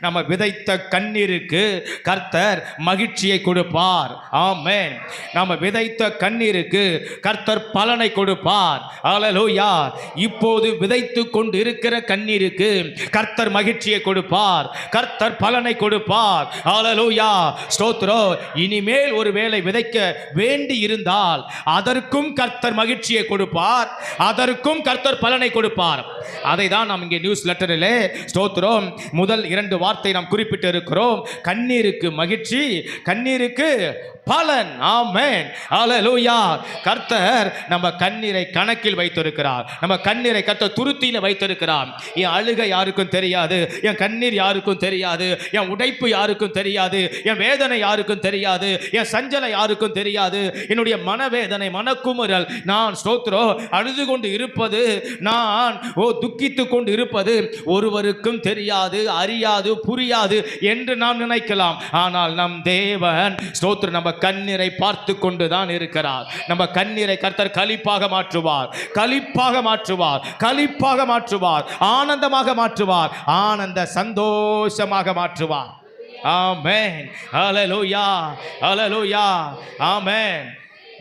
நம்ம விதைத்த கண்ணீருக்கு கர்த்தர் மகிழ்ச்சியை கொடுப்பார். ஆமென். நம்ம விதைத்த கண்ணீருக்கு கர்த்தர் பலனை கொடுப்பார். ஹல்லேலூயா. இப்போது விதைத்து கொண்டு இருக்கிற கண்ணீருக்கு கர்த்தர் மகிழ்ச்சியை கொடுப்பார், கர்த்தர் பலனை கொடுப்பார். ஹல்லேலூயா. ஸ்தோத்திரம். இனிமேல் ஒருவேளை விதைக்க வேண்டி இருந்தால் அதற்கும் கர்த்தர் மகிழ்ச்சியை கொடுப்பார், அதற்கும் கர்த்தர் பலனை கொடுப்பார். அதை தான் நாம் இங்கே நியூஸ் லெட்டரிலே ஸ்தோத்திரம் முதல் 2 வார்த்தை நாம் குறிப்பிட்டு இருக்கிறோம். கண்ணீருக்கு மகிழ்ச்சி, கண்ணீருக்கு பலன். ஆமென். ஹல்லேலூயா. கர்த்தர் நம்ம கண்ணீரை கணக்கில் வைத்திருக்கிறார். நம்ம கண்ணீரை கர்த்தர் துருத்தியில வைத்திருக்கிறார். என் அழுகை யாருக்கும் தெரியாது, என் கண்ணீர் யாருக்கும் தெரியாது, என் உடைப்பு யாருக்கும் தெரியாது, என் வேதனை யாருக்கும் தெரியாது, என் சஞ்சலம் யாருக்கும் தெரியாது, என்னுடைய மனவேதனை மனக்குமுறல் நான் ஸ்தோத்திரம் அழுது கொண்டு இருப்பது, நான் துக்கித்து கொண்டு இருப்பது ஒருவருக்கும் தெரியாது, அறியாது, புரியாது என்று நாம் நினைக்கலாம். ஆனால் நம் தேவன் ஸ்தோத்திரம் நம்ம கண்ணீரை பார்த்து கொண்டுதான் இருக்கிறார். நம்ம கண்ணீரை கர்த்தர் களிப்பாக மாற்றுவார், களிப்பாக மாற்றுவார், களிப்பாக மாற்றுவார், ஆனந்தமாக மாற்றுவார், ஆனந்த சந்தோஷமாக மாற்றுவார். ஆமென். ஹல்லேலூயா. ஹல்லேலூயா. ஆமென்.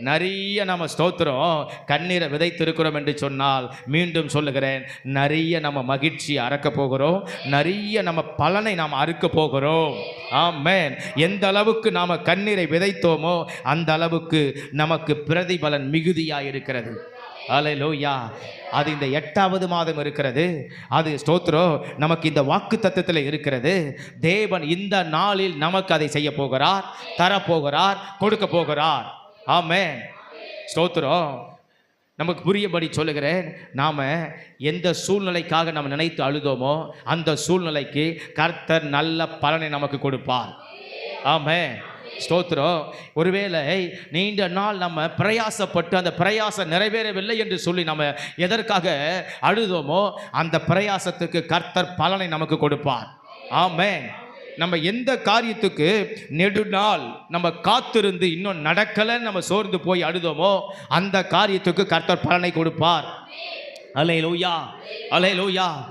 நிறைய நம்ம ஸ்தோத்திரம் கண்ணீரை விதைத்திருக்கிறோம் என்று சொன்னால், மீண்டும் சொல்லுகிறேன், நிறைய நம்ம மகிழ்ச்சி அறக்க போகிறோம், நிறைய நம்ம பலனை நாம் அறுக்க போகிறோம். ஆமென். எந்த அளவுக்கு நாம் கண்ணீரை விதைத்தோமோ அந்த அளவுக்கு நமக்கு பிரதிபலன் மிகுதியாக இருக்கிறது. ஹல்லேலூயா. அது இந்த 8வது மாதம் இருக்கிறது. அது ஸ்தோத்திரம் நமக்கு இந்த வாக்கு தத்தத்தில் இருக்கிறது. தேவன் இந்த நாளில் நமக்கு அதை செய்ய போகிறார், தரப்போகிறார், கொடுக்க போகிறார். ஆமென். ஸ்தோத்திரம். நமக்கு புரியபடி சொல்லுகிறேன், நாம் எந்த சூழ்நிலைக்காக நம்ம நினைத்து அழுதோமோ அந்த சூழ்நிலைக்கு கர்த்தர் நல்ல பலனை நமக்கு கொடுப்பார். ஆமென். ஸ்தோத்திரம். ஒருவேளை நீண்ட நாள் நம்ம பிரயாசப்பட்டு அந்த பிரயாசம் நிறைவேறவில்லை என்று சொல்லி நம்ம எதற்காக அழுதோமோ அந்த பிரயாசத்துக்கு கர்த்தர் பலனை நமக்கு கொடுப்பார். ஆமென். நம்ம எந்த காரியத்துக்கு நெடுநாள் நம்ம காத்திருந்து இன்னும் நடக்கலைன்னு நம்ம சோர்ந்து போய் அழுதோமோ அந்த காரியத்துக்கு கர்த்தர் பலனை கொடுப்பார். அல்லேலூயா. அல்லேலூயா.